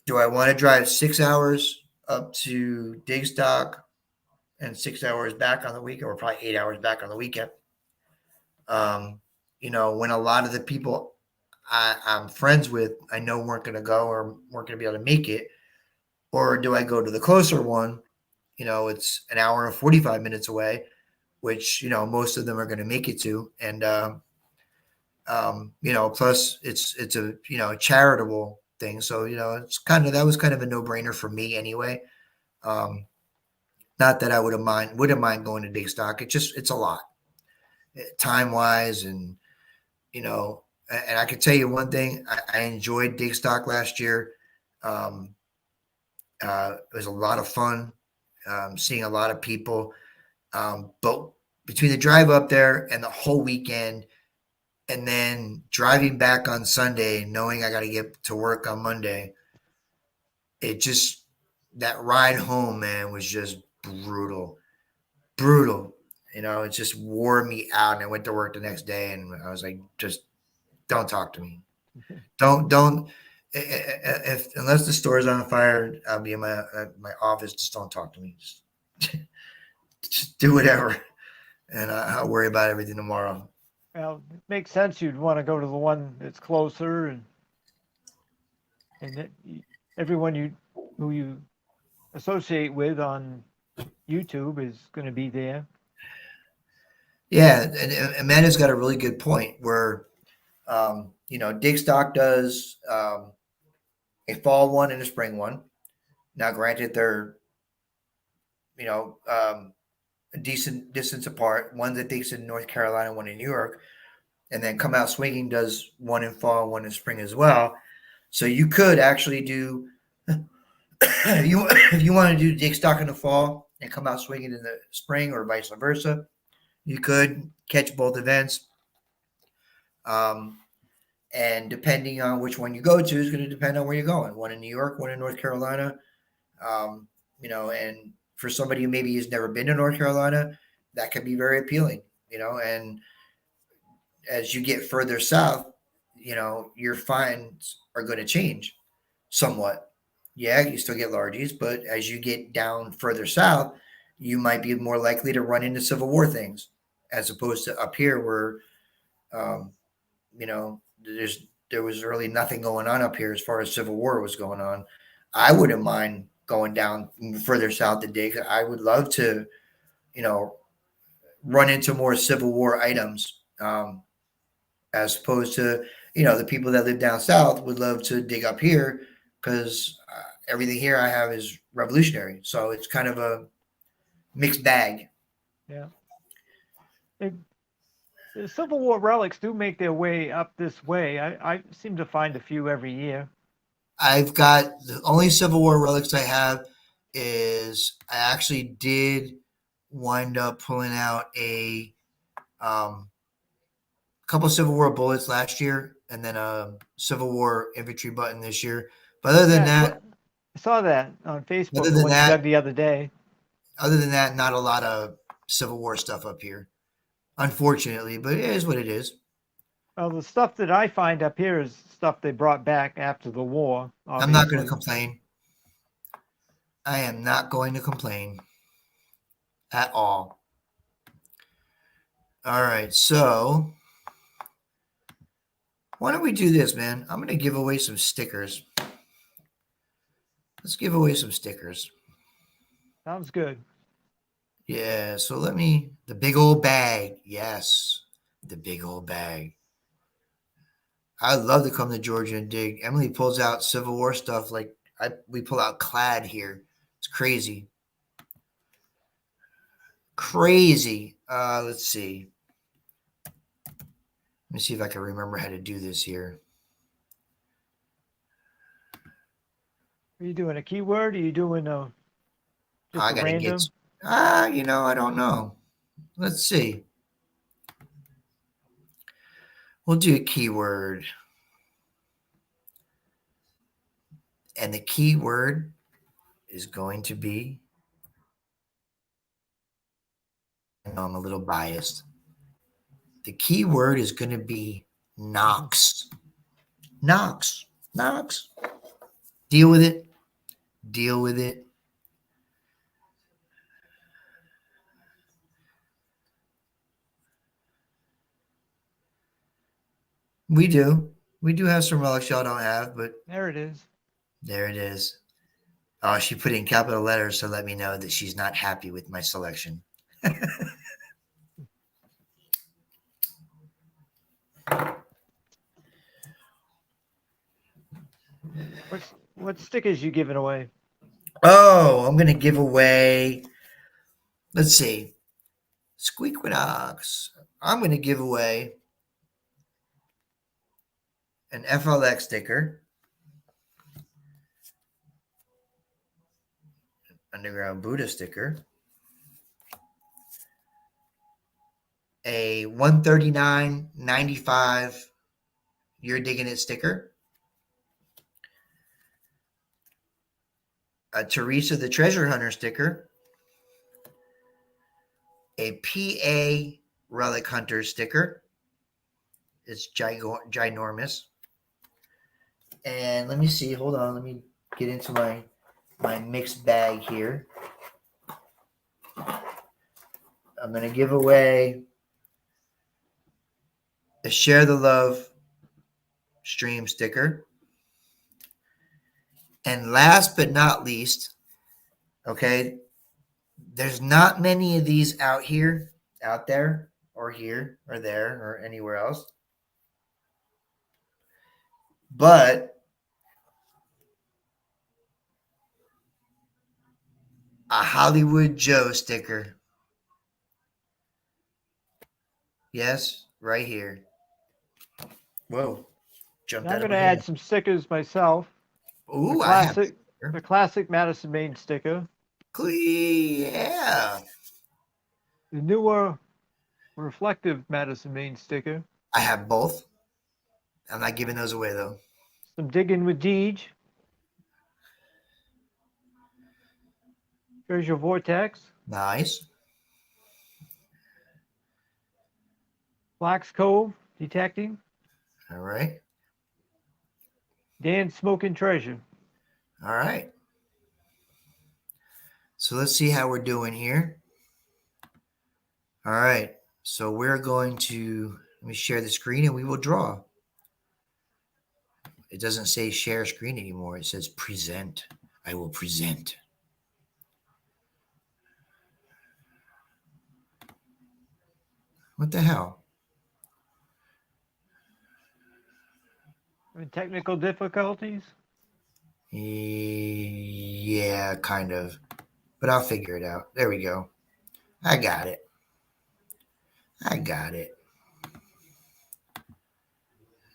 Do I want to drive 6 hours up to Digstock and 6 hours back on the weekend, or probably 8 hours back on the weekend? When a lot of the people I'm friends with, I know weren't going to go or weren't going to be able to make it, or do I go to the closer one? It's an hour and 45 minutes away, which most of them are going to make it to, and plus it's a charitable thing, so that was kind of a no brainer for me anyway. Um, Not that I wouldn't mind going to Digstock. It's a lot, time wise, and and I can tell you one thing: I enjoyed Digstock last year. Um, it was a lot of fun, seeing a lot of people. But between the drive up there and the whole weekend, and then driving back on Sunday, knowing I got to get to work on Monday, it just, that ride home, man, was just brutal, brutal. You know, it just wore me out. And I went to work the next day, and I was like, just don't talk to me. Don't. If unless the store is on fire, I'll be in my office. Just don't talk to me. Just do whatever, and I'll worry about everything tomorrow. Well, it makes sense. You'd want to go to the one that's closer, and everyone who you associate with on YouTube is going to be there. Yeah, and Amanda's got a really good point where, Dig Stock does a fall one and a spring one. Now, granted, they're a decent distance apart. One's I think's in North Carolina, one in New York, and then Come Out Swinging does one in fall, one in spring as well. So you could actually do if you want to do Dig Stock in the fall and Come Out Swinging in the spring, or vice versa. You could catch both events. And depending on which one you go to is going to depend on where you're going. One in New York, one in North Carolina. And for somebody who maybe has never been to North Carolina, that could be very appealing, and as you get further south, your finds are going to change somewhat. Yeah, you still get largies, but as you get down further south, you might be more likely to run into Civil War things, as opposed to up here where, there was really nothing going on up here as far as Civil War was going on. I wouldn't mind going down further south to dig. I would love to, run into more Civil War items, as opposed to, the people that live down south would love to dig up here because everything here I have is revolutionary. So it's kind of a mixed bag. Yeah. The Civil War relics do make their way up this way. I seem to find a few every year. I've got the only Civil War relics I have is I actually did wind up pulling out a couple Civil War bullets last year, and then a Civil War infantry button this year. But other than that, I saw that on Facebook. Other The than one you that- dug the other day. not a lot of Civil War stuff up here, unfortunately. But it is what it is. Well, the stuff that I find up here is stuff they brought back after the war. I'm not going to obviously. complain. I am not going to complain at all. All right, so why don't we do this, man? I'm going to give away some stickers. Let's give away some stickers. Sounds good. Yeah, so the big old bag. Yes, the big old bag. I'd love to come to Georgia and dig. Emily pulls out Civil War stuff like we pull out Clad here. It's crazy. Crazy. Let's see. Let me see if I can remember how to do this here. Are you doing a keyword? Are you doing just I a gotta random? I don't know. Let's see. We'll do a keyword. And the keyword is going to be, I know I'm a little biased. The keyword is going to be Knox. Knox. Knox. Deal with it. Deal with it. We do. We do have some relics y'all don't have, but There it is. there it is. Oh, she put in capital letters to let me know that she's not happy with my selection. What stickers you giving away? Oh, I'm going to give away, let's see, Squeakwinox. I'm going to give away an FLX sticker, Underground Buddha sticker, a 139.95 You're Digging It sticker, a Teresa the Treasure Hunter sticker, a PA Relic Hunter sticker. It's ginormous. And let me see. Hold on. Let me get into my mixed bag here. I'm going to give away a Share the Love stream sticker. And last but not least, okay, there's not many of these out there, or here, or there, or anywhere else. But a Hollywood Joe sticker. Yes, right here. Whoa. Jumped I'm out of going to my add head. some stickers myself. Ooh, The I have classic, the classic Madison, Maine sticker. Yeah. The newer reflective Madison, Maine sticker. I have both. I'm not giving those away though. Some Digging with Deej. Treasure Vortex. Nice. Black's Cove Detecting. All right. Dan Smoking Treasure. All right. So let's see how we're doing here. All right. So we're going to, let me share the screen and we will draw. It doesn't say share screen anymore. It says present. I will present. What the hell? Technical difficulties. Yeah, kind of. But I'll figure it out. There we go. I got it.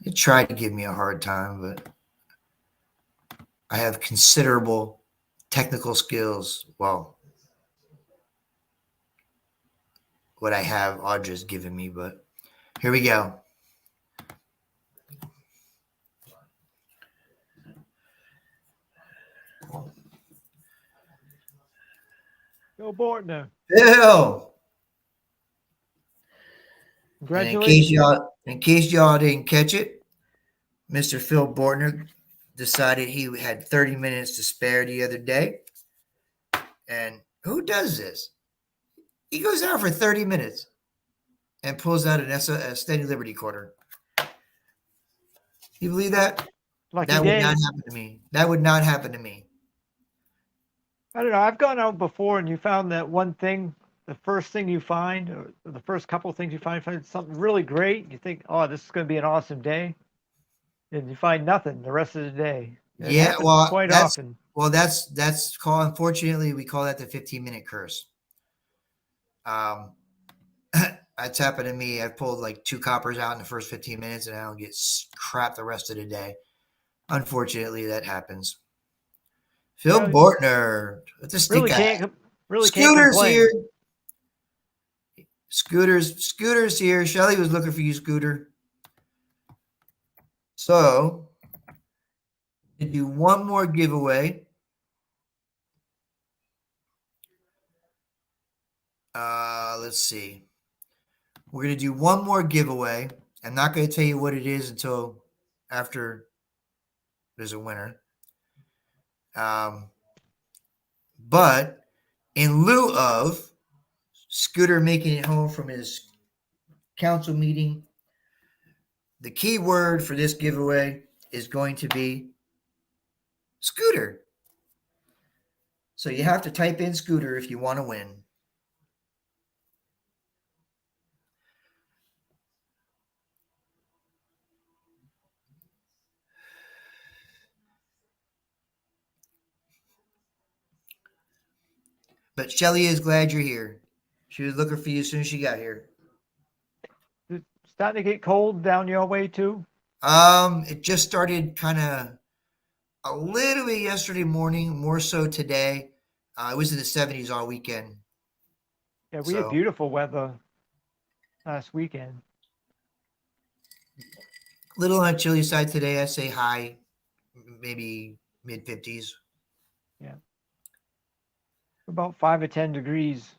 It tried to give me a hard time, but I have considerable technical skills. Well, what I have, Audra's given me, but here we go. Bill Bortner. Bill! And Congratulations. in case y'all didn't catch it, Mr. Phil Bortner decided he had 30 minutes to spare the other day. And who does this? He goes out for 30 minutes and pulls out a Steady Liberty quarter. You believe that? Lucky That would day. not happen to me. That would not happen to me. I don't know. I've gone out before and you found that one thing, the first thing you find, or the first couple of things you find something really great. You think, oh, this is going to be an awesome day. And you find nothing the rest of the day. It Yeah, happens well, quite often. that's called, unfortunately, we call that the 15-minute curse. That's happened to me. I've pulled like 2 coppers out in the first 15 minutes and I don't get crap the rest of the day. Unfortunately, that happens. Phil Bortner with the stick Can't Scooter's complain. here. Scooter's here. Shelly was looking for you, Scooter. So, to do one more giveaway. Let's see. We're going to do one more giveaway. I'm not going to tell you what it is until after there's a winner. But in lieu of Scooter making it home from his council meeting, the key word for this giveaway is going to be Scooter. So you have to type in Scooter if you want to win. But Shelly is glad you're here. She was looking for you as soon as she got here. It's starting to get cold down your way too? It just started kind of a little bit yesterday morning, more so today. It was in the 70s all weekend. Yeah, we had beautiful weather. last weekend. Little on the chilly side today. I say high, maybe mid 50s. About 5 or 10 degrees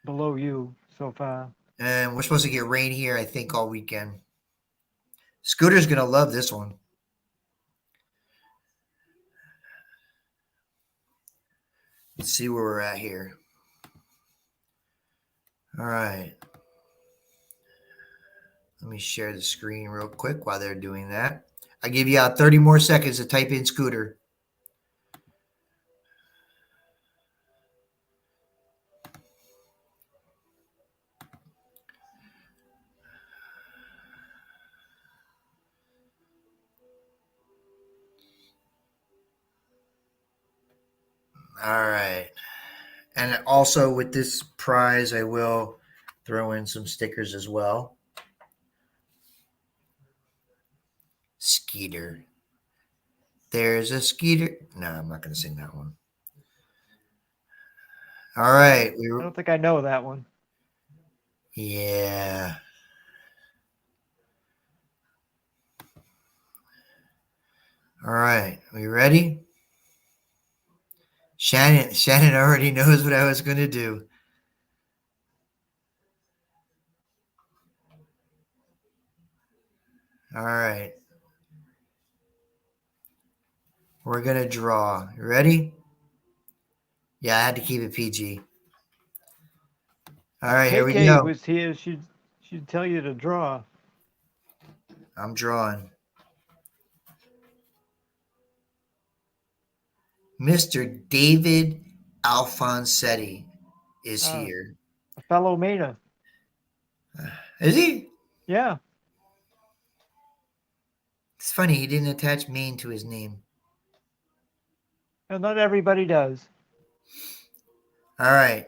below you so far. And we're supposed to get rain here, I think, all weekend. Scooter's going to love this one. Let's see where we're at here. All right. Let me share the screen real quick while they're doing that. I give you 30 more seconds to type in Scooter. All right. And also with this prize, I will throw in some stickers as well. Skeeter. There's a Skeeter. No, I'm not going to sing that one. All right. I don't think I know that one. Yeah. All right. We ready? Shannon already knows what I was going to do. All right. We're going to draw. You ready? Yeah, I had to keep it PG. All right, here we KK go. was here. She'd tell you to draw. I'm drawing. Mr. David Alfonsetti is here. A fellow Mainer. Is he? Yeah. It's funny, he didn't attach Maine to his name. And not everybody does. All right.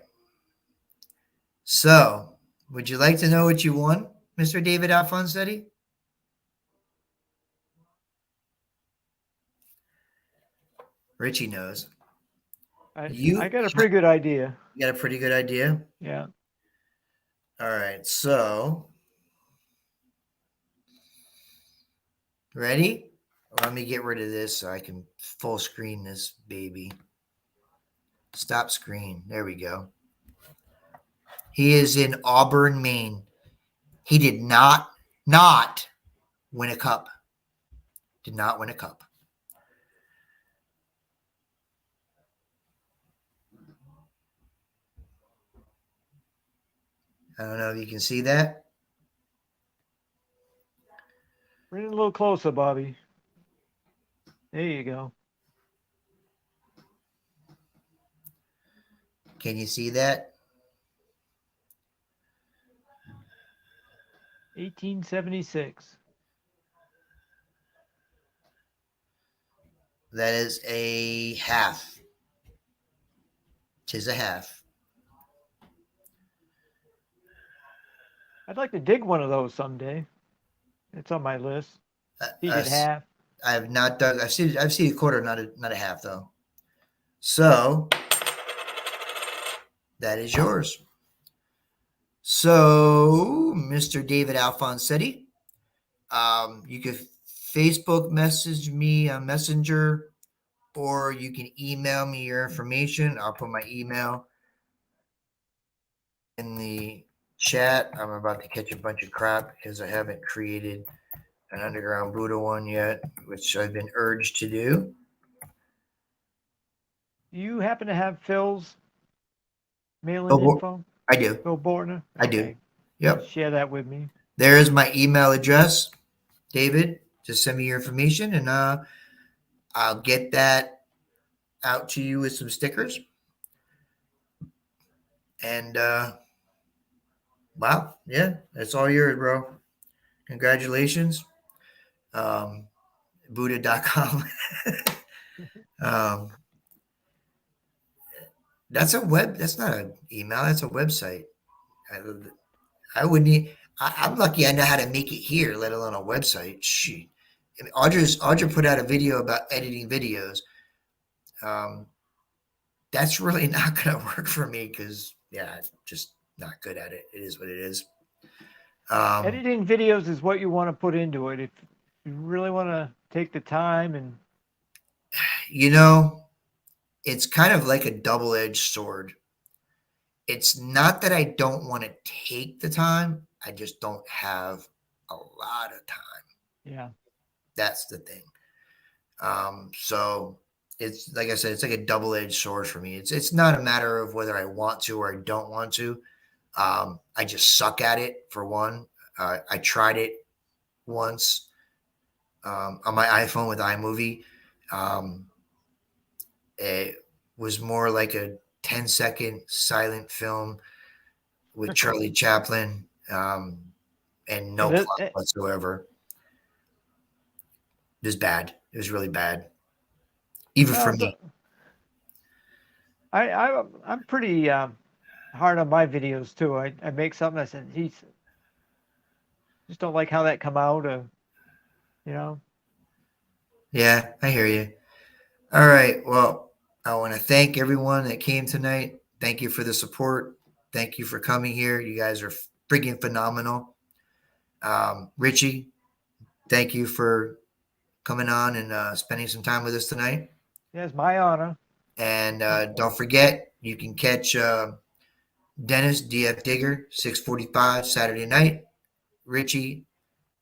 So, would you like to know what you won, Mr. David Alfonsetti? Richie knows. I got a pretty good idea. You got a pretty good idea? Yeah. All right. So, ready? Let me get rid of this so I can full screen this baby. Stop screen. There we go. He is in Auburn, Maine. He did not win a cup. Did not win a cup. I don't know if you can see that. Bring it a little closer, Bobby. There you go. Can you see that? 1876. That is a half. 'Tis a half. I'd like to dig one of those someday. It's on my list. Dig it half. I have not dug. I've seen a quarter, not a half though. So that is yours. So, Mr. David Alfonsetti, you can Facebook message me on Messenger, or you can email me your information. I'll put my email in the chat. I'm about to catch a bunch of crap because I haven't created an Underground Buddha one yet, which I've been urged to do. Do you happen to have Phil's mailing info? I do. Phil Bortner? I do. Yep. Share that with me. There is my email address, David. Just send me your information, and I'll get that out to you with some stickers. And wow, yeah, that's all yours, bro. Congratulations. Buddha.com. That's not an email, that's a website. I wouldn't need, I'm lucky I know how to make it here, let alone a website. Shoot. I mean, Audra put out a video about editing videos. That's really not going to work for me because, yeah, I'm just not good at it. It is what it is. Editing videos is what you want to put into it. If you really want to take the time and it's kind of like a double-edged sword. It's not that I don't want to take the time, I just don't have a lot of time. yeah, That's the thing. So it's like I said, it's like a double-edged sword for me. It's not a matter of whether I want to or I don't want to. I just suck at it for one. I tried it once on my iPhone with iMovie. Um, it was more like a 10-second silent film with Charlie Chaplin and no That- plot whatsoever. It was bad. It was really bad, even for me. I'm pretty hard on my videos too. I make something. I said, "He's just don't like how that come out." You know. Yeah, I hear you. All right. Well, I want to thank everyone that came tonight. Thank you for the support. Thank you for coming here. You guys are freaking phenomenal. Richie, thank you for coming on and spending some time with us tonight. Yeah, it's my honor. And don't forget, you can catch Dennis DF Digger 6:45 Saturday night. Richie,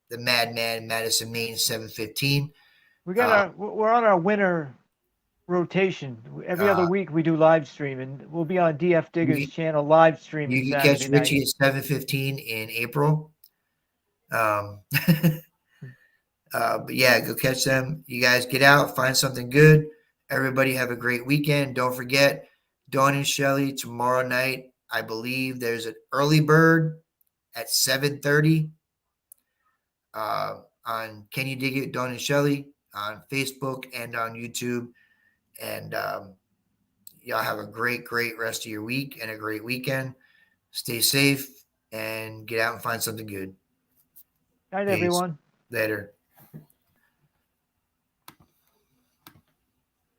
the Madman, Madison, Maine 7:15. We're on our winter rotation. Every other week we do live stream, and we'll be on DF Digger's channel live streaming You can Saturday catch night. Richie at 7:15 in April. But yeah, go catch them. You guys get out, find something good. Everybody have a great weekend. Don't forget, Dawn and Shelly tomorrow night. I believe there's an early bird at 7:30 on Can You Dig It, Dawn and Shelly on Facebook and on YouTube. And y'all have a great, great rest of your week and a great weekend. Stay safe and get out and find something good. Night, Peace. everyone. Later.